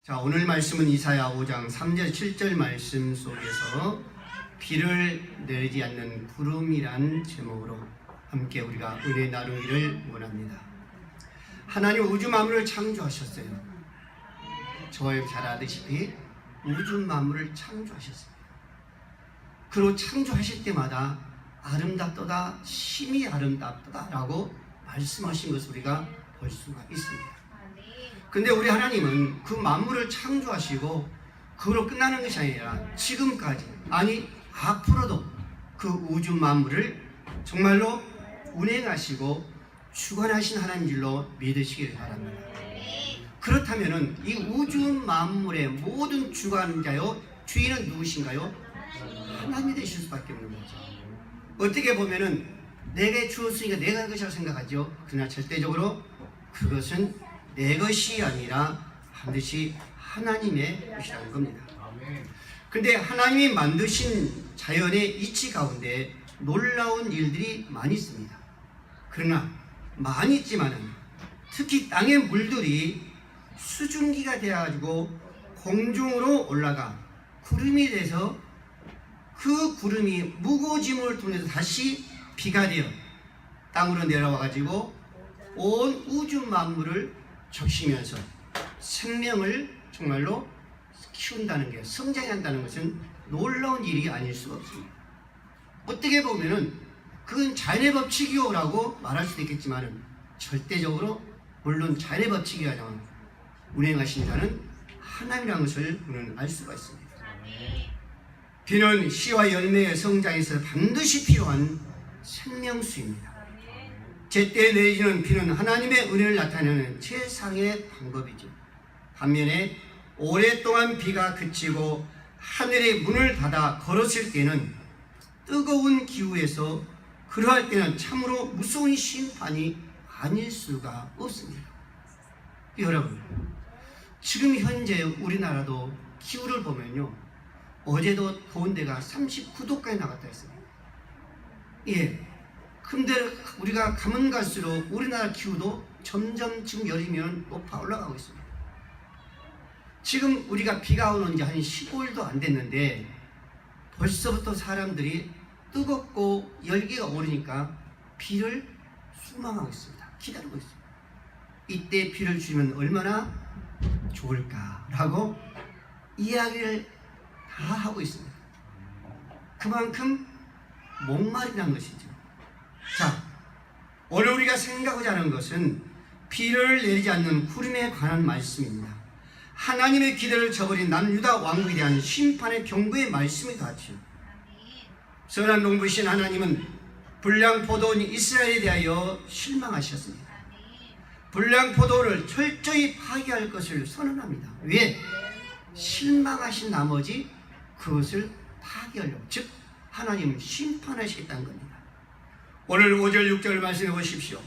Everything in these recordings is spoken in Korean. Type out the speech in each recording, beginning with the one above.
자, 오늘 말씀은 이사야 5장 3절 7절 말씀 속에서 비를 내리지 않는 구름이란 제목으로 함께 우리가 은혜 나누기를 원합니다. 하나님 우주 만물을 창조하셨어요. 저희 잘 아시다시피 우주 만물을 창조하셨어요. 그리고 창조하실 때마다 아름답도다, 심히 아름답도다 라고 말씀하신 것을 우리가 볼 수가 있습니다. 근데 우리 하나님은 그 만물을 창조하시고 그로 끝나는 것이 아니라 지금까지, 아니 앞으로도 그 우주 만물을 정말로 운행하시고 주관하신 하나님인 줄로 믿으시길 바랍니다. 그렇다면 이 우주 만물의 모든 주관자요 주인은 누구신가요? 하나님이 되실 수밖에 없는 거죠. 어떻게 보면은 내게 주었으니까 내가 할 것이라고 생각하죠. 그러나 절대적으로 그것은 내 것이 아니라 반드시 하나님의 것이라는 겁니다. 그런데 하나님이 만드신 자연의 이치 가운데 놀라운 일들이 많이 있습니다. 그러나 많이 있지만은 특히 땅의 물들이 수증기가 되어가지고 공중으로 올라가 구름이 돼서 그 구름이 무거워짐을 통해서 다시 비가 되어 땅으로 내려와가지고 온 우주 만물을 적시면서 생명을 정말로 키운다는 게, 성장한다는 것은 놀라운 일이 아닐 수가 없습니다. 어떻게 보면은 그건 자연의 법칙이요라고 말할 수도 있겠지만은 절대적으로 물론 자연의 법칙이라면 운행하신다는 하나님이라는 것을 우리는 알 수가 있습니다. 비는 씨와 열매의 성장에서 반드시 필요한 생명수입니다. 제때 내리는 비는 하나님의 은혜를 나타내는 최상의 방법이죠. 반면에 오랫동안 비가 그치고 하늘의 문을 닫아 걸었을 때는 뜨거운 기후에서 그러할 때는 참으로 무서운 심판이 아닐 수가 없습니다. 여러분, 지금 현재 우리나라도 기후를 보면요, 어제도 더운 데가 39도까지 나갔다 했습니다. 예. 근데 우리가 가면 갈수록 우리나라 기후도 점점 지금 여름이면 높아 올라가고 있습니다. 지금 우리가 비가 오는 지 한 15일도 안 됐는데 벌써부터 사람들이 뜨겁고 열기가 오르니까 비를 소망하고 있습니다. 기다리고 있습니다. 이때 비를 주면 얼마나 좋을까라고 이야기를 다 하고 있습니다. 그만큼 목마르다는 것이죠. 자, 오늘 우리가 생각하고자 하는 것은 비를 내리지 않는 구름에 관한 말씀입니다. 하나님의 기대를 저버린 남유다 왕국에 대한 심판의 경고의 말씀이 닿죠. 선한 농부이신 하나님은 불량 포도원 이스라엘에 대하여 실망하셨습니다. 불량 포도를 철저히 파괴할 것을 선언합니다. 왜? 실망하신 나머지 그것을 파괴하려고, 즉 하나님은 심판하시겠다는 겁니다. 오늘 5절 6절 말씀해 보십시오.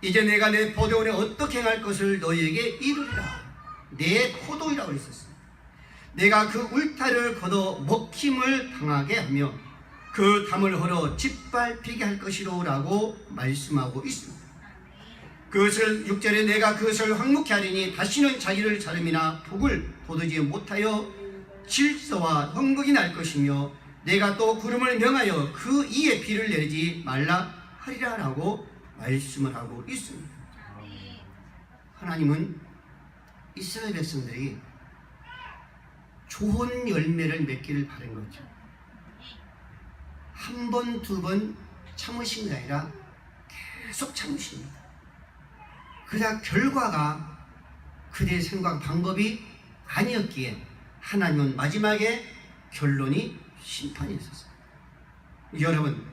이제 내가 내 포도원에 어떻게 행할 것을 너희에게 이르리라. 내 포도이라고 했었습니다. 내가 그 울타리를 걷어 먹힘을 당하게 하며 그 담을 헐어 짓밟히게 할 것이로라고 말씀하고 있습니다. 그것을 6절에 내가 그것을 황무케 하리니 다시는 자기를 자름이나 복을 거두지 못하여 질서와 형극이 날 것이며 내가 또 구름을 명하여 그 이에 비를 내리지 말라 하리라 라고 말씀을 하고 있습니다. 하나님은 이스라엘 백성들이 좋은 열매를 맺기를 바란 거죠. 한 번, 두 번 참으신 게 아니라 계속 참으십니다. 그러나 결과가 그들의 생각 방법이 아니었기에 하나님은 마지막에 결론이 심판이 있었어요. 여러분,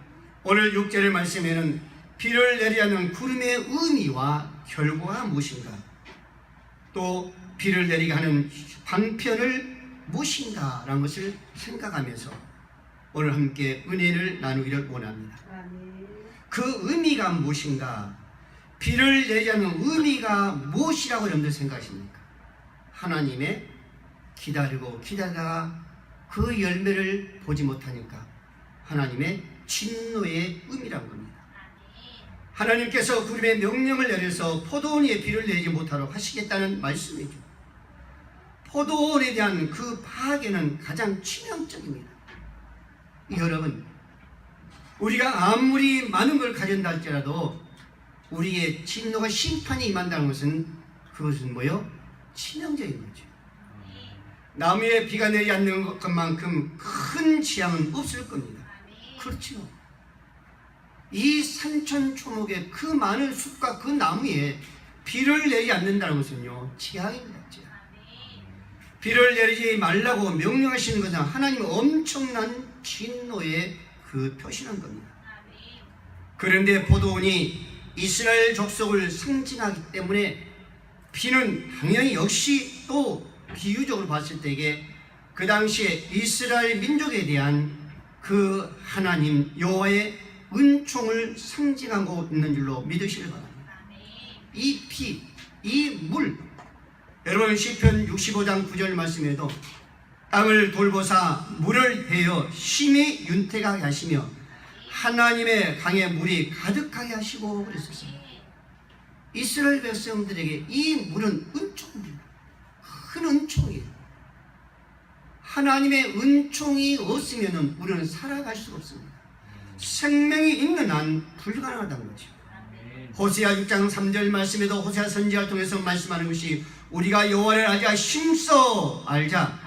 오늘 6절의 말씀에는 비를 내리는 구름의 의미와 결과가 무엇인가, 또 비를 내리게 하는 방편을 무엇인가 라는 것을 생각하면서 오늘 함께 은혜를 나누기를 원합니다. 그 의미가 무엇인가, 비를 내리게 하는 의미가 무엇이라고 여러분들 생각하십니까? 하나님의 기다리고 기다리다가 그 열매를 보지 못하니까 하나님의 진노의 의미라는 겁니다. 하나님께서 구름의 명령을 내려서 포도원 위에 비를 내리지 못하도록 하시겠다는 말씀이죠. 포도원에 대한 그 파괴는 가장 치명적입니다. 여러분, 우리가 아무리 많은 걸 가진다 할지라도 우리의 진노가 심판이 임한다는 것은 그것은 뭐요? 치명적인 거죠. 나무에 비가 내리지 않는 것만큼 큰 재앙은 없을 겁니다. 그렇죠. 이 산천초목의 그 많은 숲과 그 나무에 비를 내리지 않는다는 것은요, 재앙입니다. 비를 내리지 말라고 명령하시는 것은 하나님의 엄청난 진노의 그 표시는 겁니다. 그런데 포도원이 이스라엘 족속을 상징하기 때문에 비는 당연히 역시 또 비유적으로 봤을 때에 그 당시에 이스라엘 민족에 대한 그 하나님 여호와의 은총을 상징하고 있는 줄로 믿으시길 바랍니다. 이 피, 이 물, 여러분 시편 65장 9절 말씀에도 땅을 돌보사 물을 대어 심히 윤택하게 하시며 하나님의 강에 물이 가득하게 하시고 그랬었어요. 이스라엘 백성들에게 이 물은 은총입니다. 큰 은총이에요. 하나님의 은총이 없으면 우리는 살아갈 수가 없습니다. 생명이 있는 한 불가능하다는 거죠. 호세아 6장 3절 말씀에도 호세아 선지자를 통해서 말씀하는 것이 우리가 여호와를 알자 힘써 알자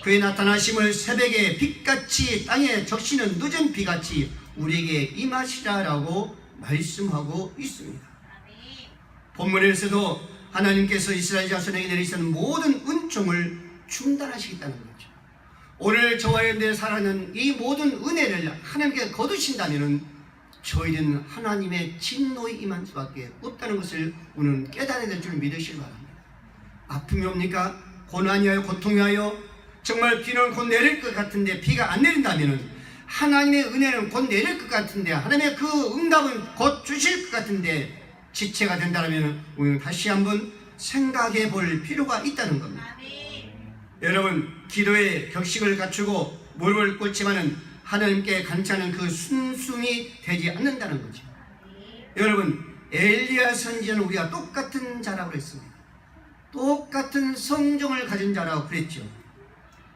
그의 나타나심을 새벽에 빛같이 땅에 적시는 늦은 비같이 우리에게 임하시라라고 말씀하고 있습니다. 본문에서도 하나님께서 이스라엘 자손에게 내리시는 모든 은총을 중단하시겠다는 거죠. 오늘 저와 여러분들이 살아가는 이 모든 은혜를 하나님께 거두신다면 저희는 하나님의 진노에 임한 수밖에 없다는 것을 오늘 깨달아야 될 줄 믿으시기 바랍니다. 아픔이 옵니까? 고난이 하여 고통이 하여 정말 비는 곧 내릴 것 같은데 비가 안 내린다면 하나님의 은혜는 곧 내릴 것 같은데 하나님의 그 응답은 곧 주실 것 같은데 지체가 된다면 우리는 다시 한번 생각해 볼 필요가 있다는 겁니다. 여러분, 기도의 격식을 갖추고 무릎을 꿇지만은 하나님께 간차는 그 순순히 되지 않는다는 거죠. 여러분, 엘리야 선지자는 우리가 똑같은 자라고 그랬습니다. 똑같은 성정을 가진 자라고 그랬죠.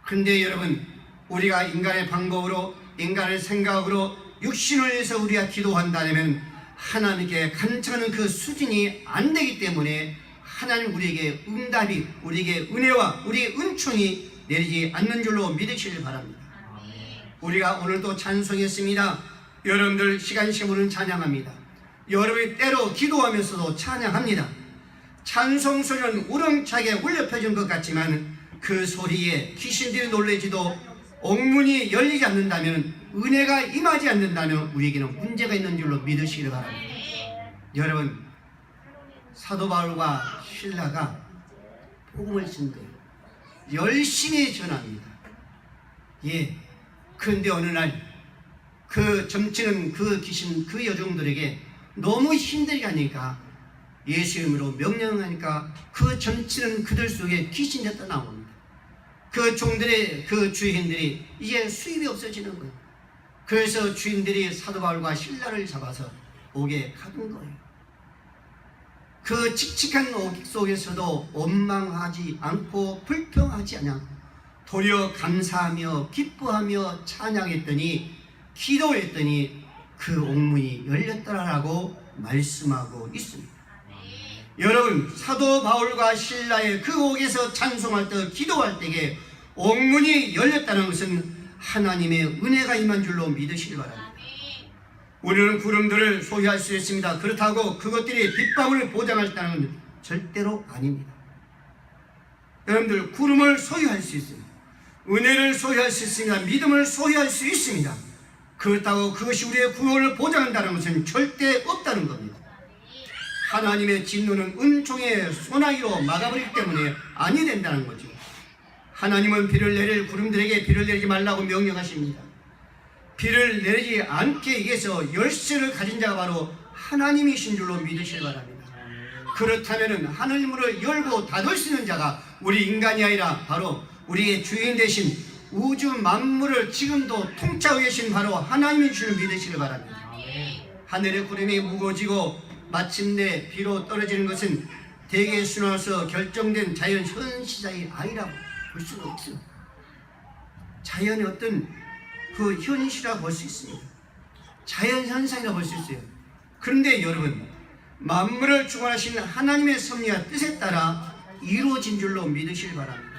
그런데 여러분, 우리가 인간의 방법으로 인간의 생각으로 육신을 위해서 우리가 기도한다면 하나님께 간청하는 그 수준이 안 되기 때문에 하나님 우리에게 응답이 우리에게 은혜와 우리의 은총이 내리지 않는 줄로 믿으시길 바랍니다. 우리가 오늘도 찬송했습니다. 여러분들 시간식으로는 찬양합니다. 여러분이 때로 기도하면서도 찬양합니다. 찬송 소리는 우렁차게 울려 퍼진 것 같지만 그 소리에 귀신들이 놀라지도 옥문이 열리지 않는다면 은혜가 임하지 않는다면 우리에게는 문제가 있는 줄로 믿으시기 바랍니다. 여러분, 사도 바울과 실라가 복음을 쓴 거예요. 열심히 전합니다. 예. 그런데 어느 날 그 점치는 그 귀신 그 여종들에게 너무 힘들게 하니까 예수 이름으로 명령하니까 그 점치는 그들 속에 귀신이 떠나옵니다. 그 종들의 그 주인들이 이제 수입이 없어지는 거예요. 그래서 주인들이 사도 바울과 실라를 잡아서 옥에 가둔 거예요. 그 칙칙한 옥 속에서도 원망하지 않고 불평하지 않고 도리어 감사하며 기뻐하며 찬양했더니 기도했더니 그 옥문이 열렸더라라고 말씀하고 있습니다. 여러분, 사도 바울과 실라의 그 옥에서 찬송할 때 기도할 때에 옥문이 열렸다는 것은 하나님의 은혜가 임한 줄로 믿으시기 바랍니다. 우리는 구름들을 소유할 수 있습니다. 그렇다고 그것들이 빗방울을 보장할다는 건 절대로 아닙니다. 여러분들, 구름을 소유할 수 있습니다. 은혜를 소유할 수 있습니다. 믿음을 소유할 수 있습니다. 그렇다고 그것이 우리의 구원을 보장한다는 것은 절대 없다는 겁니다. 하나님의 진노는 은총의 소나기로 막아버리기 때문에 아니 된다는 거죠. 하나님은 비를 내릴 구름들에게 비를 내리지 말라고 명령하십니다. 비를 내리지 않게 위해서 열쇠를 가진 자가 바로 하나님이신 줄로 믿으시기 바랍니다. 그렇다면 하늘문을 열고 닫을 수 있는 자가 우리 인간이 아니라 바로 우리의 주인 되신 우주 만물을 지금도 통치하고 계신 바로 하나님인 줄 믿으시기 바랍니다. 하늘의 구름이 무거워지고 마침내 비로 떨어지는 것은 대개 순환에서 결정된 자연 현시자의 아니라고 볼 수가 없어요. 자연의 어떤 그 현실이라 볼 수 있습니다. 자연 현상이라 볼 수 있어요. 그런데 여러분, 만물을 주관하시는 하나님의 섭리와 뜻에 따라 이루어진 줄로 믿으시기 바랍니다.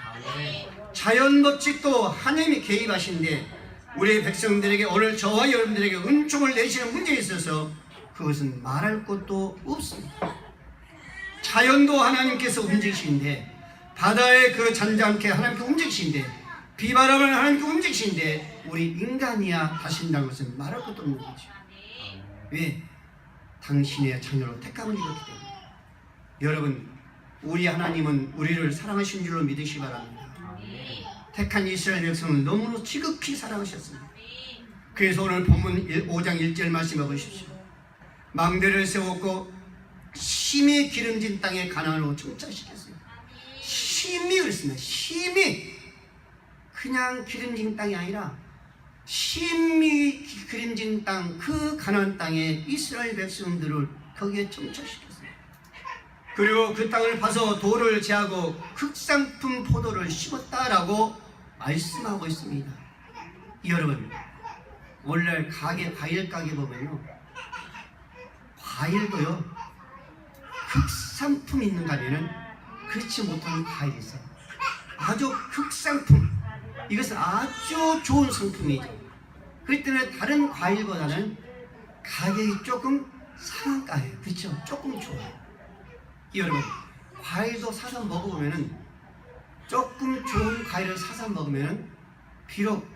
자연 법칙도 하나님이 개입하신데 우리 백성들에게, 오늘 저와 여러분들에게 은총을 내시는 문제에 있어서 그것은 말할 것도 없습니다. 자연도 하나님께서 움직이시는데, 바다의 그 잔잔케 하나님께서 움직이시는데, 비바람을 하나님께서 움직이시는데 우리 인간이야 다신다는 것은 말할 것도 없는 거죠. 왜? 당신의 자녀로 택함을 이뤘기 때문에. 여러분, 우리 하나님은 우리를 사랑하신 줄로 믿으시기 바랍니다. 택한 이스라엘 백성을 너무나 지극히 사랑하셨습니다. 그래서 오늘 본문 5장 1절 말씀해 보십시오. 망대를 세웠고 심히 기름진 땅에 가나안으로 정착시켰어요. 심히 그랬습니다. 심히, 그냥 기름진 땅이 아니라 심히 기름진 땅, 그 가나안 땅에 이스라엘 백성들을 거기에 정착시켰어요. 그리고 그 땅을 파서 돌을 제하고 흑상품 포도를 심었다라고 말씀하고 있습니다. 여러분, 오늘날 과일 가게 보면요, 과일도요 흑상품이 있는가 하면은 그렇지 못한 과일이 있어요. 아주 흑상품, 이것은 아주 좋은 상품이죠. 그렇기 때문에 다른 과일보다는 가격이 조금 상한가예요. 그렇죠? 조금 좋아요. 여러분, 과일도 사서 먹어보면은, 조금 좋은 과일을 사서 먹으면은 비록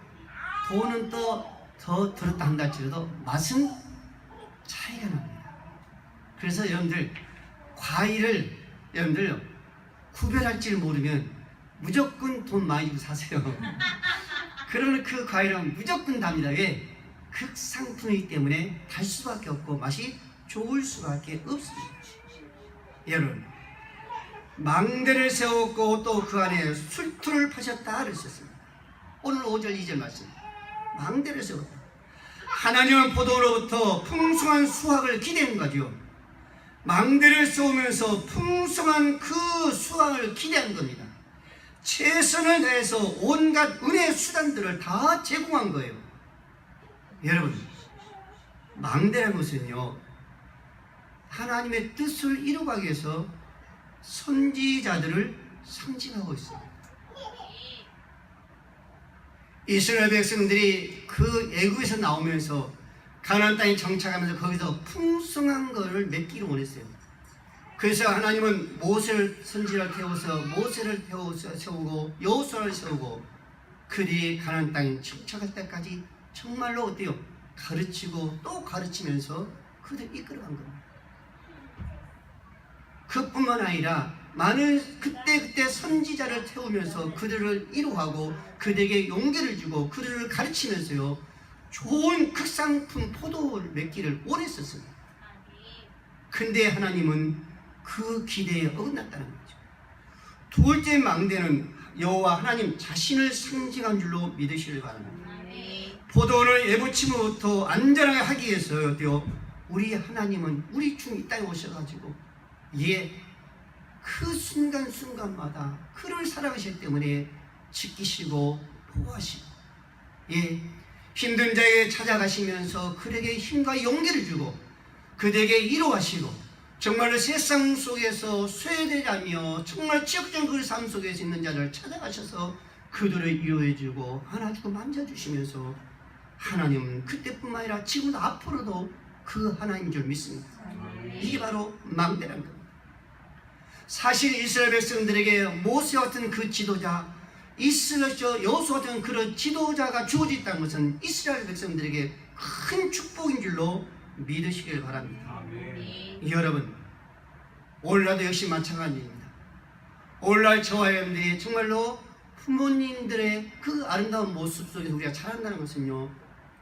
돈은 더 들었다 한다 할지라도 맛은 차이가 납니다. 그래서 여러분들, 과일을 여러분들 구별할 줄 모르면 무조건 돈 많이 주고 사세요. 그러면 그 과일은 무조건 답니다. 왜? 흑상품이기 때문에 달 수밖에 없고 맛이 좋을 수밖에 없습니다. 여러분, 망대를 세웠고 또 그 안에 술투를 파셨다 그러셨습니다. 오늘 5절 2절 말씀. 망대를 세웠다. 하나님은 포도로부터 풍성한 수확을 기대한 거죠. 망대를 세우면서 풍성한 그 수확을 기대한 겁니다. 최선을 다해서 온갖 은혜의 수단들을 다 제공한 거예요. 여러분, 망대라는 것은요, 하나님의 뜻을 이루기 위해서 선지자들을 상징하고 있습니다. 이스라엘 백성들이 그 애국에서 나오면서 가나안 땅에 정착하면서 거기서 풍성한 것을 맺기를 원했어요. 그래서 하나님은 모세를 선지자를 태워서 모세를 세우고 여호수아를 세우고 그들이 가나안 땅에 정착할 때까지 정말로 어때요? 가르치고 또 가르치면서 그들 이끌어간 겁니다. 그뿐만 아니라 많은 그때 선지자를 태우면서 그들을 이루하고 그들에게 용기를 주고 그들을 가르치면서요, 좋은 극상품 포도를 맺기를 원했었습니다. 근데 하나님은 그 기대에 어긋났다는 거죠. 두 번째 망대는 여호와 하나님 자신을 상징한 줄로 믿으시길 바랍니다. 포도를 예부침으로부터 안전하게 하기 위해서요, 우리 하나님은 우리 중 이 땅에 오셔가지고 그 순간순간마다 그를 사랑하시기 때문에 지키시고 보호하시고, 힘든 자에게 찾아가시면서 그에게 힘과 용기를 주고 그들에게 위로하시고, 정말로 세상 속에서 쇠되자며 정말 지역적인 그 삶 속에서 있는 자를 찾아가셔서 그들을 위로해주고 안아주고 만져주시면서, 하나님은 그때뿐만 아니라 지금도 앞으로도 그 하나님인 줄 믿습니다. 이게 바로 망대라는 겁니다. 사실 이스라엘 백성들에게 모세 같은 그 지도자, 여호수아 같은 그런 지도자가 주어졌다는 것은 이스라엘 백성들에게 큰 축복인 줄로 믿으시길 바랍니다. 여러분, 오늘날도 역시 마찬가지입니다. 오늘날 저와 여러분들이 정말로 부모님들의 그 아름다운 모습 속에서 우리가 자란다는 것은요,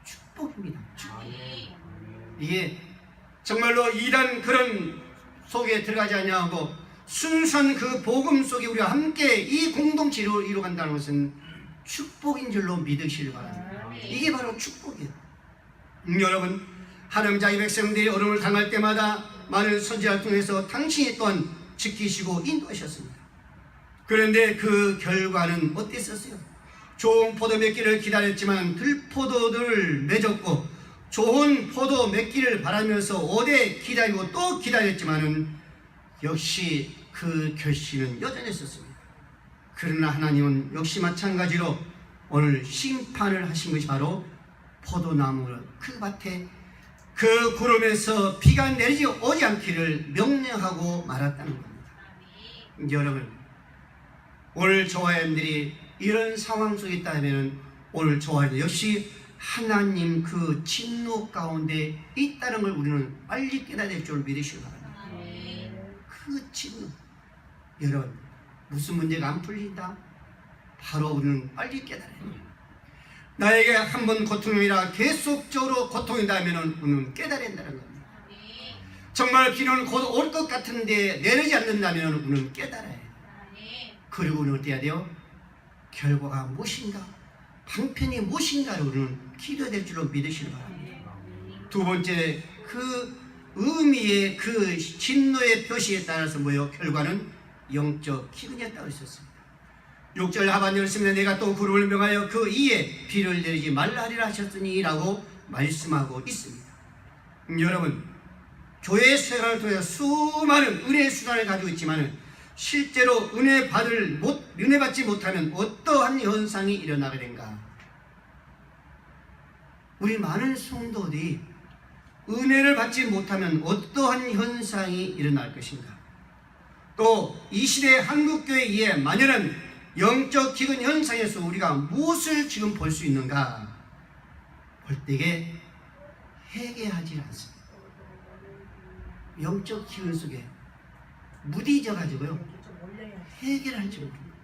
축복입니다. 축복. 이게 정말로 이런 그런 속에 들어가지 아니하고 순수한 그 복음 속에 우리가 함께 이 공동체를 이루어간다는 것은 축복인 줄로 믿으시길 바랍니다. 이게 바로 축복이에요. 여러분, 하나님 자기 백성들이 어려움을 당할 때마다 많은 선지자를 통해서 당신이 또한 지키시고 인도하셨습니다. 그런데 그 결과는 어땠었어요? 좋은 포도 맺기를 기다렸지만 들포도를 맺었고, 좋은 포도 맺기를 바라면서 오래 기다리고 또 기다렸지만은 역시 그 결실은 여전했었습니다. 그러나 하나님은 역시 마찬가지로 오늘 심판을 하신 것이 바로 포도나무 그 밭에 그 구름에서 비가 내리지 오지 않기를 명령하고 말았다는 겁니다. 여러분, 오늘 저와 여러분들이 이런 상황 속에 있다면 오늘 저와 여러분 역시 하나님 그 진노 가운데 있다는 걸 우리는 빨리 깨달아야 될 줄 믿으시기 바랍니다. 그 진노, 여러분 무슨 문제가 안 풀린다? 바로 우리는 빨리 깨달아야 돼요. 나에게 한 번 고통이라 계속적으로 고통이다면 우리는 깨달아야 한다는 겁니다. 정말 비는 곧 올 것 같은데 내리지 않는다면 우리는 깨달아야 해요. 그리고 우리는 어떻게 해야 돼요? 결과가 무엇인가? 방편이 무엇인가를 우리는 기도해야 될 줄로 믿으시기 바랍니다. 두 번째, 그 의미의 그 진노의 표시에 따라서 뭐요? 결과는 영적 기근이었다고 했었습니다. 6절 하반절 쓰면 내가 또 구름을 명하여 그 이에 비를 내리지 말라 하리라 하셨으니 라고 말씀하고 있습니다. 여러분, 교회 생활을 통해 수많은 은혜의 수단을 가지고 있지만 실제로 은혜 받지 못하면 어떠한 현상이 일어나게 된가? 우리 많은 성도들이 은혜를 받지 못하면 어떠한 현상이 일어날 것인가? 또 이 시대 한국교회에 만연한 영적 기근 현상에서 우리가 무엇을 지금 볼 수 있는가? 볼 때에 회개하지 않습니다. 영적 기근 속에 무디져 가지고요 회개를 하지 못합니다.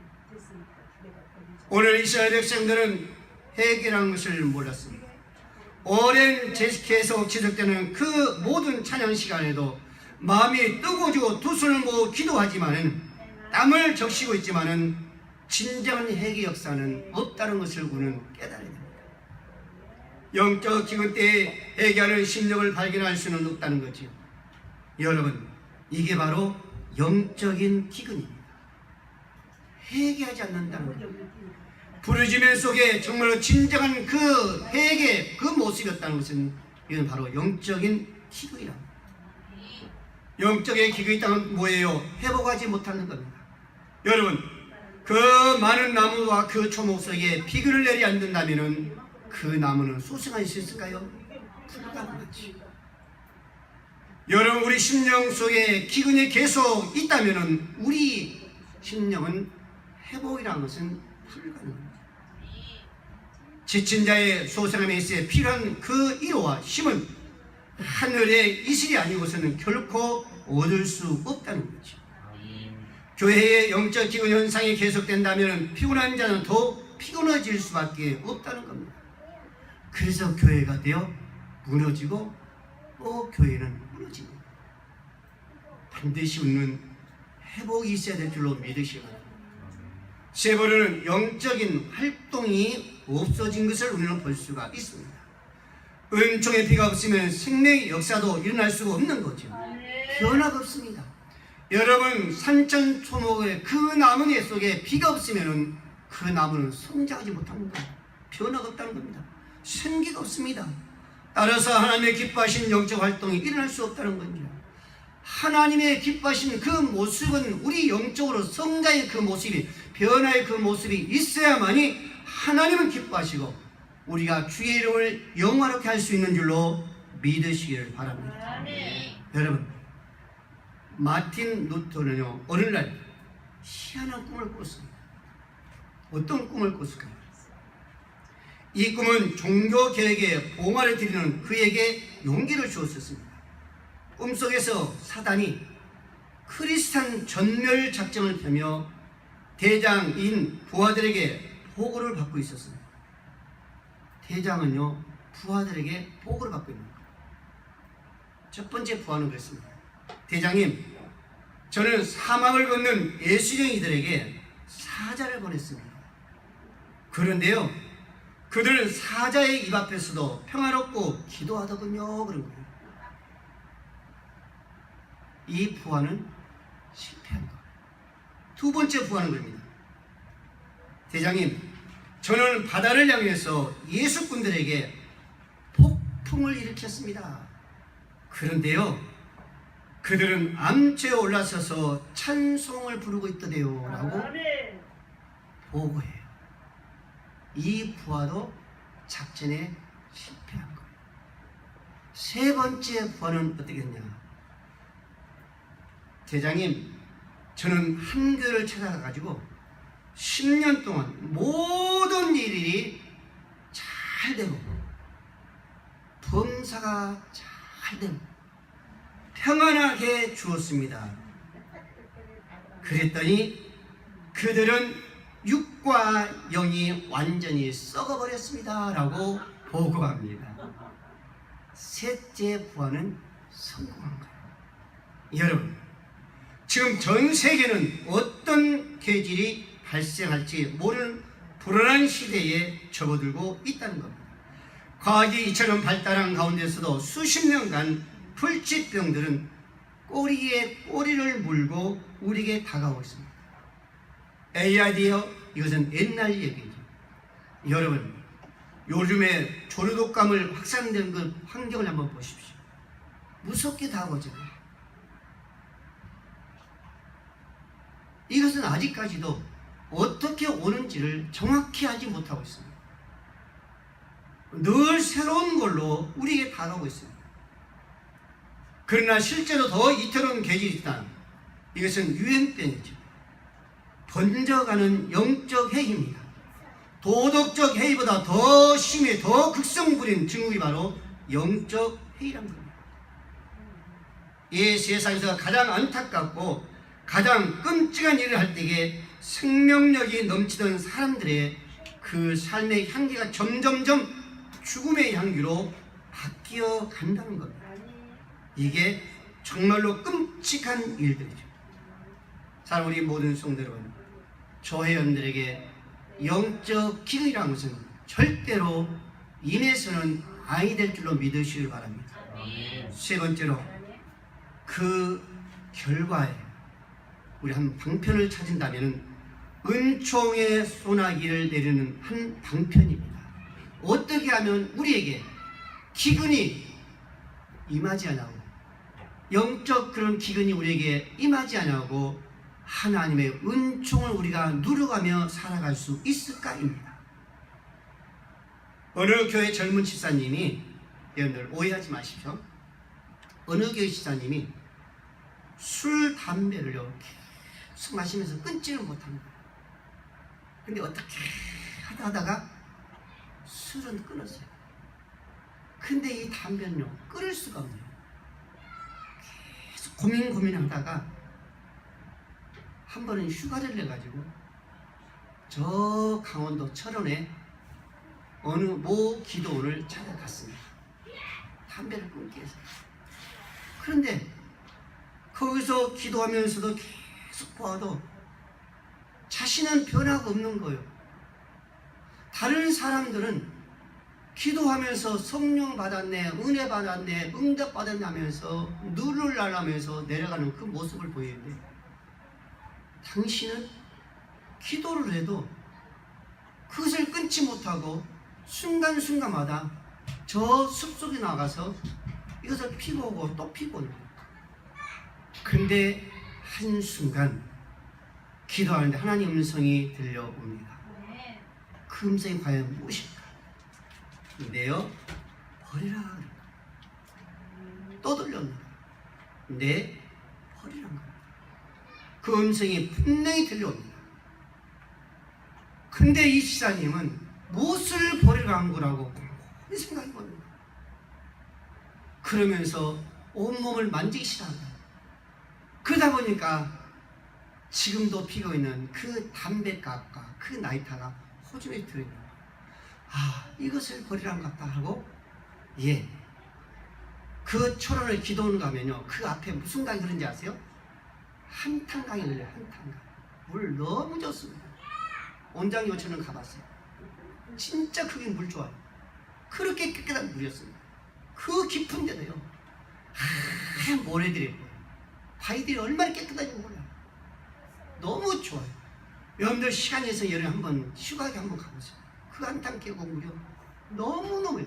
오늘 이스라엘 백성들은 회개라는 것을 몰랐습니다. 오랜 계속 지속되는 그 모든 찬양 시간에도 마음이 뜨거워지고 두 손을 모으고 기도하지만은 땀을 적시고 있지만은 진정한 회개 역사는 없다는 것을 우리는 깨달아야 됩니다. 영적 기근 때에 회개하는 심령을 발견할 수는 없다는 거죠. 여러분, 이게 바로 영적인 기근입니다. 회개하지 않는다는 것. 부르짖음 속에 정말로 진정한 그 회개, 그 모습이었다는 것은 이건 바로 영적인 기근이랍니다. 영적인 기근이 있다면 뭐예요? 회복하지 못하는 겁니다. 여러분, 그 많은 나무와 그 초목 속에 비를 내리 않는다면 그 나무는 소생할 수 있을까요? 불가능하지. 여러분, 우리 심령 속에 기근이 계속 있다면 우리 심령은 회복이라는 것은 불가능합니다. 지친 자의 소생함에 있어 필요한 그 위로와 힘은 하늘의 이슬이 아니고서는 결코 얻을 수 없다는 거죠. 교회의 영적 기근 현상이 계속된다면 피곤한 자는 더 피곤해질 수밖에 없다는 겁니다. 그래서 교회가 되어 무너지고 또 교회는 무너지고 반드시 우리는 회복이 있어야 될 줄로 믿으시기 바랍니다. 세 번째는 영적인 활동이 없어진 것을 우리는 볼 수가 있습니다. 은총의 비가 없으면 생명의 역사도 일어날 수가 없는 거죠. 변화가 없습니다. 여러분, 산천초목의 그 나무 속에 비가 없으면 그 나무는 성장하지 못합니다. 변화가 없다는 겁니다. 생기가 없습니다. 따라서 하나님의 기뻐하신 영적 활동이 일어날 수 없다는 겁니다. 하나님의 기뻐하신 그 모습은 우리 영적으로 성장의 그 모습이, 변화의 그 모습이 있어야만이 하나님은 기뻐하시고 우리가 주의 이름을 영화롭게 할 수 있는 줄로 믿으시기를 바랍니다. 여러분, 마틴 루터는요 어느 날 희한한 꿈을 꿨습니다. 어떤 꿈을 꿨을까요? 이 꿈은 종교개혁에 봉화를 드리는 그에게 용기를 주었습니다. 꿈속에서 사단이 크리스찬 전멸 작정을 펴며 대장인 부하들에게 보고를 받고 있었습니다. 대장은요 부하들에게 보고를 받고 있는 거예요. 첫 번째 부하는 그랬습니다. 대장님, 저는 사막을 걷는 예수쟁이들에게 사자를 보냈습니다. 그런데요 그들은 사자의 입 앞에서도 평화롭고 기도하더군요. 그런 거예요. 이 부하는 실패한 거예요. 두 번째 부하는 겁니다. 대장님, 저는 바다를 향해서 예수꾼들에게 폭풍을 일으켰습니다. 그런데요, 그들은 암초에 올라서서 찬송을 부르고 있더래요 라고 보고해요. 이 부하도 작전에 실패한 거예요. 세 번째 부하는 어떻게 했냐? 대장님, 저는 한교를 찾아가가지고 10년 동안 모든 일이 잘 되고 범사가 잘 되고 평안하게 주었습니다. 그랬더니 그들은 육과 영이 완전히 썩어버렸습니다 라고 보고합니다. 셋째 부하는 성공한 거예요. 여러분, 지금 전 세계는 어떤 계질이 발생할지 모르는 불안한 시대에 접어들고 있다는 겁니다. 과학이 이처럼 발달한 가운데서도 수십 년간 불치병들은 꼬리에 꼬리를 물고 우리에게 다가오고 있습니다. AID요? 이것은 옛날 얘기죠. 여러분, 요즘에 조류독감을 확산된 그 환경을 한번 보십시오. 무섭게 다가오잖아요. 이것은 아직까지도 어떻게 오는지를 정확히 알지 못하고 있습니다. 늘 새로운 걸로 우리에게 다가오고 있습니다. 그러나 실제로 더 이태로운 계질이 있다. 이것은 유행병이죠. 번져가는 영적 해입니다. 도덕적 해이보다 더 심해, 더 극성 부린 증후이 바로 영적 해이란 겁니다. 이 세상에서 가장 안타깝고 가장 끔찍한 일을 할 때에 생명력이 넘치던 사람들의 그 삶의 향기가 점점점 죽음의 향기로 바뀌어 간다는 겁니다. 이게 정말로 끔찍한 일들이죠. 자, 우리 모든 성도 여러분, 조회원들에게 영적 기근이라는 것은 절대로 인해서는 아니 될 줄로 믿으시길 바랍니다. 세 번째로, 그 결과에 우리 한 방편을 찾은다면 은총의 소나기를 내리는 한 방편입니다. 어떻게 하면 우리에게 기근이 임하지 않냐고, 영적 그런 기근이 우리에게 임하지 않냐고 하나님의 은총을 우리가 누려가며 살아갈 수 있을까입니다. 어느 교회 젊은 집사님이, 여러분들 오해하지 마십시오. 어느 교회 집사님이 술, 담배를요 계속 마시면서 끊지를 못합니다. 근데 어떻게 하다가 술은 끊었어요. 근데 이 담배는요 끊을 수가 없네요. 계속 고민하다가 한 번은 휴가를 내가지고 저 강원도 철원에 어느 모 기도원을 찾아갔습니다. 담배를 끊기 위해서. 그런데 거기서 기도하면서도 계속 보아도 자신은 변화가 없는 거예요. 다른 사람들은 기도하면서 성령 받았네, 은혜 받았네, 응답 받았네 하면서 눈을 날라면서 내려가는 그 모습을 보이는데, 당신은 기도를 해도 그것을 끊지 못하고 순간순간마다 저 숲속에 나가서 이것을 피고 오고 또 피고 오는 거예요. 근데 한순간 기도하는데 하나님 음성이 들려옵니다. 그 음성이 과연 무엇일까? 내어 버리라. 또 들렸는가? 내 버리란 거야. 그 음성이 분명히 들려옵니다. 근데 이 지사님은 무엇을 버리라 한 거라고 이 생각이 듭니다. 그러면서 온몸을 만지기 시작합니다. 그러다 보니까 지금도 피고 있는 그 담배값과 그 나이타가 호주머니에 들어있는, 아, 이것을 버리란 것 같다 하고, 예, 그 철원을 기도원 가면요 그 앞에 무슨 강이 흐르는지 아세요? 한탄강이 흘려요. 한탄강. 물 너무 좋습니다. 원장 요천은 가봤어요. 진짜 그게 물 좋아요. 그렇게 깨끗한 물이었습니다. 그 깊은 데도요 하얀 모래들이 있고 바위들이 얼마나 깨끗한지 몰라요. 너무 좋아요. 여러분들 시간이 있으면 여름에 한번 휴가에 한번 가보세요. 그 한탕 깨고 무려 너무너무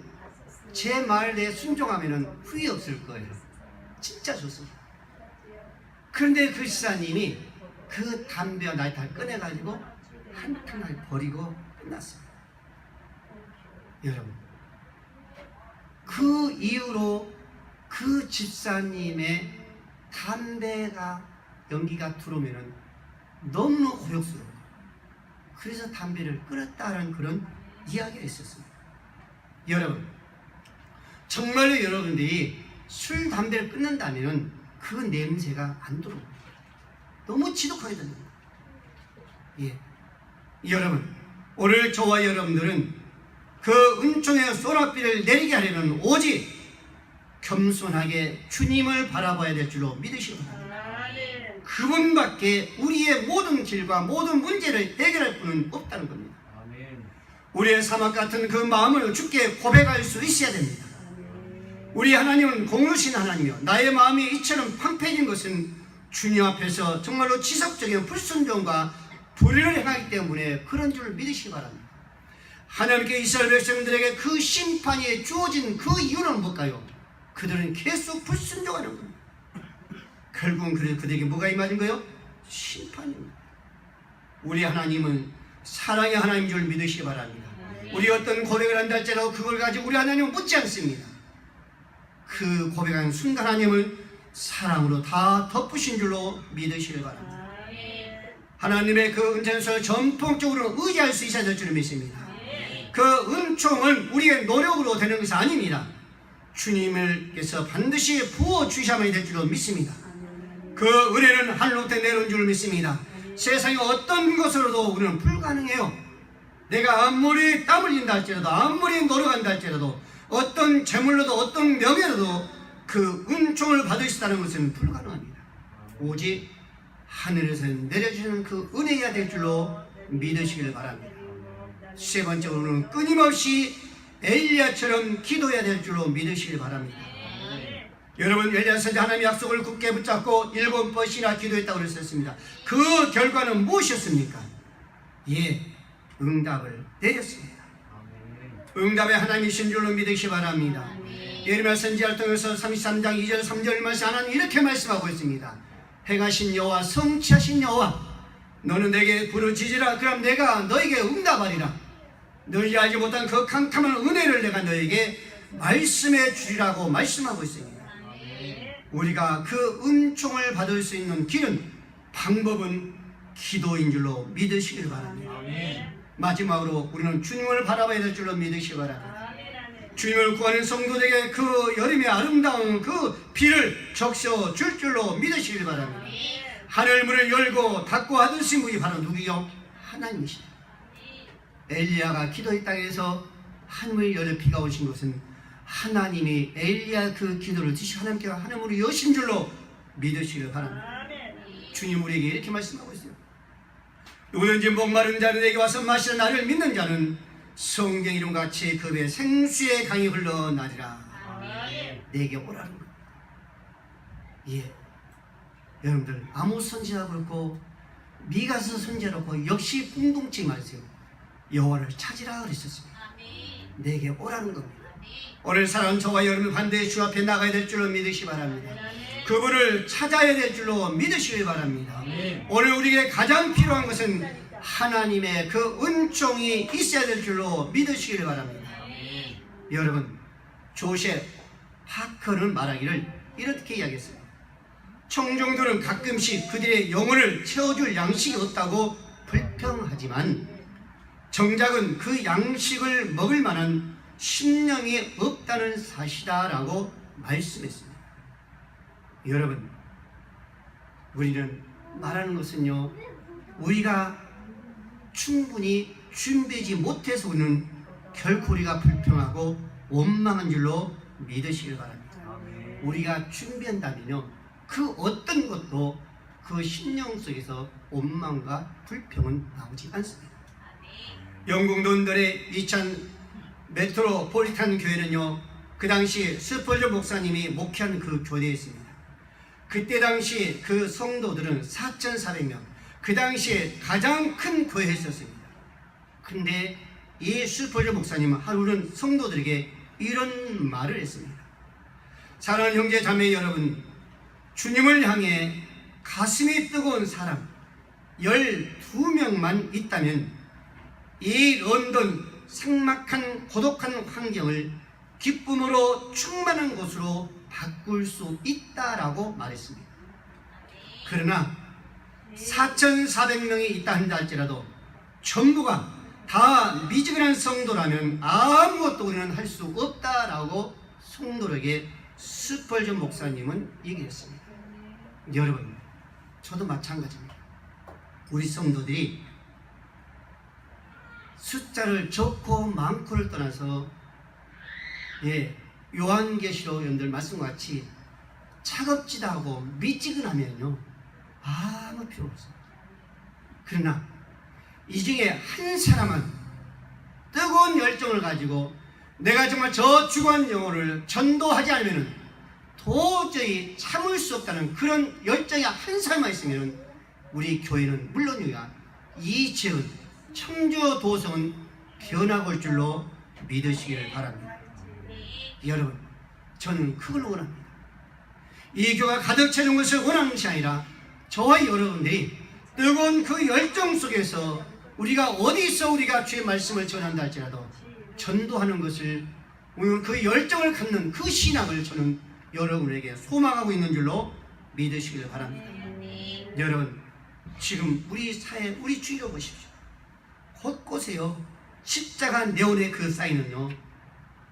제 말에 순종하면 후회 없을 거예요. 진짜 좋습니다. 그런데 그 지사님이 그 담배와 나이 다 꺼내가지고 한탕을 버리고 끝났어요. 여러분, 그 이후로 그 집사님의 담배가 연기가 들어오면 너무너무 고역스러워요. 그래서 담배를 끊었다는 그런 이야기가 있었습니다. 여러분, 정말로 여러분들이 술, 담배를 끊는다면 그 냄새가 안 들어옵니다. 너무 지독하게 됩니다. 예. 여러분, 오늘 저와 여러분들은 그 은총의 소낙비를 내리게 하려면 오직 겸손하게 주님을 바라봐야 될 줄로 믿으시기 바랍니다. 그분밖에 우리의 모든 길과 모든 문제를 해결할 분은 없다는 겁니다. 우리의 사막 같은 그 마음을 주께 고백할 수 있어야 됩니다. 우리 하나님은 공유신 하나님이요, 나의 마음이 이처럼 황폐해진 것은 주님 앞에서 정말로 지속적인 불순종과 불의를 행하기 때문에 그런 줄 믿으시기 바랍니다. 하나님께 이스라엘 백성들에게 그 심판이 주어진 그 이유는 뭘까요? 그들은 계속 불순종하는 겁니다. 결국은 그들에게 뭐가 임하는 거예요? 심판입니다. 우리 하나님은 사랑의 하나님인 줄 믿으시기 바랍니다. 우리 어떤 고백을 한다 할지라도 그걸 가지고 우리 하나님은 묻지 않습니다. 그 고백하는 순간 하나님을 사랑으로 다 덮으신 줄로 믿으시기 바랍니다. 하나님의 그 은총을 전통적으로 의지할 수 있어야 될 줄 믿습니다. 그 은총은 우리의 노력으로 되는 것이 아닙니다. 주님께서 반드시 부어주셔야만 될 줄로 믿습니다. 그 은혜는 하늘로부터 내려온 줄 믿습니다. 세상의 어떤 것으로도 우리는 불가능해요. 내가 아무리 땀 흘린다 할지라도, 아무리 노력한다 할지라도, 어떤 재물로도 어떤 명예로도 그 은총을 받을 수 있다는 것은 불가능합니다. 오직 하늘에서 내려주는 그 은혜가 될 줄로 믿으시길 바랍니다. 세 번째로는 끊임없이 엘리야처럼 기도해야 될 줄로 믿으시길 바랍니다. 여러분, 엘리야 선지 하나님의 약속을 굳게 붙잡고 7번씩이나 기도했다고 그랬었습니다. 그 결과는 무엇이었습니까? 예, 응답을 내렸습니다. 응답의 하나님이신 줄로 믿으시기 바랍니다. 예레미야 선지자를 통해서 33장 2절 3절 말씀 하나님 이렇게 말씀하고 있습니다. 행하신 여호와, 성취하신 여호와, 너는 내게 부르짖으라. 그럼 내가 너에게 응답하리라. 너희가 알지 못한 그 캄캄한 은혜를 내가 너에게 말씀해 주리라고 말씀하고 있습니다. 우리가 그 은총을 받을 수 있는 길은, 방법은 기도인 줄로 믿으시길 바랍니다. 마지막으로 우리는 주님을 바라봐야 될 줄로 믿으시기 바랍니다. 주님을 구하는 성도들에게 그 여름의 아름다운 그 비를 적셔 줄 줄로 믿으시길 바랍니다. 하늘문을 열고 닫고 하신 분이 바로 누구요? 하나님이시다. 엘리야가 기도의 땅에서 하늘을 열어 비가 오신 것은 하나님이 엘리야 그 기도를 드시고 하나님께 하늘문을 여신 줄로 믿으시길 바랍니다. 주님 우리에게 이렇게 말씀하고 있어요. 누구든지 목마른 자는 내게 와서 마시라. 나를 믿는 자는 성경 이름같이 그 배에 생수의 강이 흘러나리라. 내게 오라는 것. 예, 여러분들 아모스 선지자가 그렇고 미가서 선지자가 그렇고 역시 공동체 말이세요. 여호와를 찾으라 그랬었습니다. 내게 오라는 겁니다. 오늘 사랑하는 저와 여러분 반드시 주 앞에 나가야 될 줄로 믿으시기 바랍니다. 그분을 찾아야 될 줄로 믿으시기 바랍니다. 오늘 우리에게 가장 필요한 것은 하나님의 그 은총이 있어야 될 줄로 믿으시기 바랍니다. 여러분, 조셉 파커는 말하기를 이렇게 이야기했어요. 청중들은 가끔씩 그들의 영혼을 채워줄 양식이 없다고 불평하지만 정작은 그 양식을 먹을 만한 심령이 없다는 사실이다라고 말씀했습니다. 여러분, 우리는 말하는 것은요, 우리가 충분히 준비하지 못해서 우리는 결코 우리가 불평하고 원망한 줄로 믿으시길 바랍니다. 우리가 준비한다면요, 그 어떤 것도 그 심령 속에서 원망과 불평은 나오지 않습니다. 영국 런던의 2000 메트로폴리탄 교회는요, 그 당시 스펄전 목사님이 목회한 그 교회였습니다. 그때 당시 그 성도들은 4,400명, 그 당시에 가장 큰 교회였었습니다. 그런데 이 스펄전 목사님은 하루는 성도들에게 이런 말을 했습니다. 사랑하는 형제 자매 여러분, 주님을 향해 가슴이 뜨거운 사람 12명만 있다면 이 런던 삭막한 고독한 환경을 기쁨으로 충만한 곳으로 바꿀 수 있다라고 말했습니다. 그러나 4,400명이 있다 한다 할지라도 전부가 다 미지근한 성도라면 아무것도 우리는 할 수 없다라고 성도에게 스펄전 목사님은 얘기했습니다. 여러분, 저도 마찬가지입니다. 우리 성도들이 숫자를 적고 많고를 떠나서 요한계시록 여러분들 말씀과 같이 차갑지도 하고 미지근하면요 아무 필요 없습니다. 그러나 이 중에 한 사람은 뜨거운 열정을 가지고 내가 정말 저 죽은 영혼을 전도하지 않으면 도저히 참을 수 없다는 그런 열정이 한 사람만 있으면 우리 교회는 물론이야 이 지역은 청주 도성은 변화가 올 줄로 믿으시기를 바랍니다. 여러분, 저는 그걸 원합니다. 이 교회가 가득 채운 것을 원하는 것이 아니라 저와 여러분들이 뜨거운 그 열정 속에서 우리가 어디서 우리가 주의 말씀을 전한다 할지라도 전도하는 것을 오늘 그 열정을 갖는 그 신앙을 저는 여러분에게 소망하고 있는 줄로 믿으시길 바랍니다. 여러분, 지금 우리 사회, 우리 주위로 보십시오. 곳곳에요 십자가 네온의 그 사인은요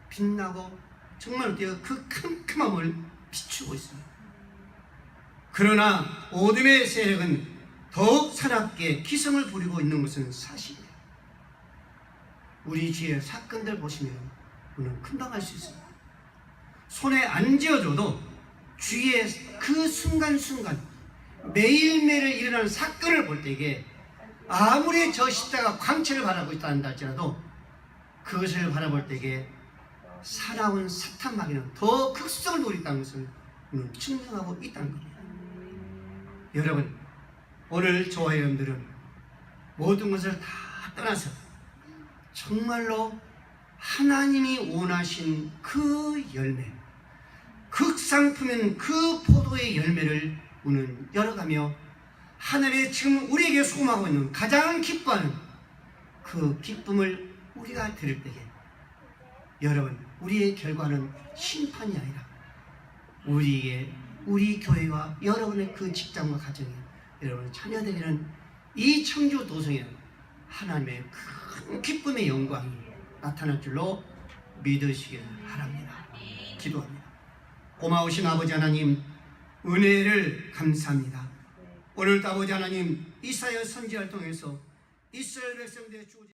빛나고 정말 어때요? 그 캄캄함을 비추고 있습니다. 그러나 어둠의 세력은 더욱 사납게 기승을 부리고 있는 것은 사실이에요. 우리 주위의 사건들 보시면 우리는 금방 알 수 있습니다. 손에 안 쥐어줘도 주위의 그 순간순간 매일매일 일어나는 사건을 볼 때에 아무리 저 십자가 광채를 바라보고 있다 한다 할지라도 그것을 바라볼 때에 사나운 사탄 마귀는 더 극성을 누리고 있다는 것을 우리는 증명하고 있다는 겁니다. 여러분, 오늘 저와 여러분들은 모든 것을 다 떠나서 정말로 하나님이 원하신 그 열매, 극상품인 그 포도의 열매를 우리는 열어가며 하늘에 지금 우리에게 소망하고 있는 가장 기뻐하는 그 기쁨을 우리가 들을 때에 여러분, 우리의 결과는 심판이 아니라 우리 교회와 여러분의 그 직장과 가정이 여러분 자녀들에게는 이 청주 도성에 하나님의 큰 기쁨의 영광이 나타날 줄로 믿으시길 바랍니다. 기도합니다. 고마우신 아버지 하나님, 은혜를 감사합니다. 오늘도 아버지 하나님, 이사야 선지자를 통해서 이스라엘 백성들의 주어진